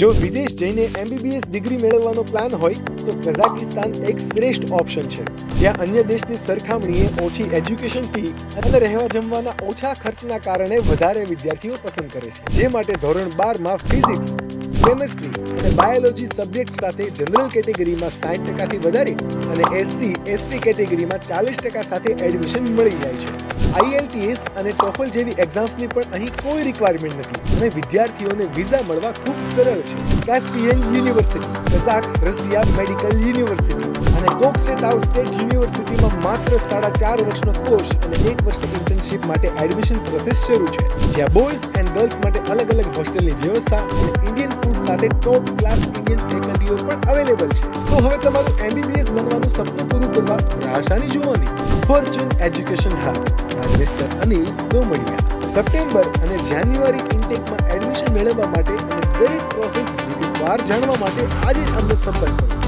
જો વિદેશ જઈને MBBS ડિગ્રી મેળવવાનો પ્લાન હોય તો કઝાકિસ્તાન એક શ્રેષ્ઠ ઓપ્શન છે, જ્યાં અન્ય દેશની સરખામણીએ ઓછી એજ્યુકેશન ફી અને રહેવા જમવાના ઓછા ખર્ચના કારણે વધારે વિદ્યાર્થીઓ પસંદ કરે છે. જે માટે ધોરણ 12માં ફિઝિક્સ, કેમેસ્ટ્રી અને બાયોલોજી સબ્જેક્ટ સાથે જનરલ કેટેગરીમાં 60% વધારી અને SC/ST કેટેગરીમાં 40% સાથે એડમિશન મળી જાય છે. IELTS અને TOEFL જેવી એક્ઝામ્સની પણ અહીં કોઈ રિક્વાયરમેન્ટ નથી અને વિદ્યાર્થીઓને વિઝા મળવા ખૂબ સરળ છે. Caspian university, Kazakh Russia medical university અને કોક્સેતાવ સ્ટેટ યુનિવર્સિટીમાં માત્ર 4.5 વર્ષનો કોર્સ અને 1 વર્ષની ઇન્ટર્નશિપ માટે એડમિશન પ્રોસેસ શરૂ છે, જ્યાં બોયઝ એન્ડ ગર્લ્સ માટે અલગ અલગ હોસ્ટેલની વ્યવસ્થા અને ઇન્ડિયન ફૂડ સાથે ટોપ ક્લાસ ઇન્ડિયન ફેકલ્ટીઓ પણ અવેલેબલ છે. તો હવે તમારું MBBS બનવાનું સપનું પૂરું કરવા રાહ શાની જોવાની? Fortune education hub mister Anil Domadiya. September અને જાન્યુઆરી ઇન્ટેકમાં એડમિશન મેળવવા માટે અને દરેક પ્રોસેસ વિગતવાર જાણવા માટે આજે જ અમને સંપર્ક કરો.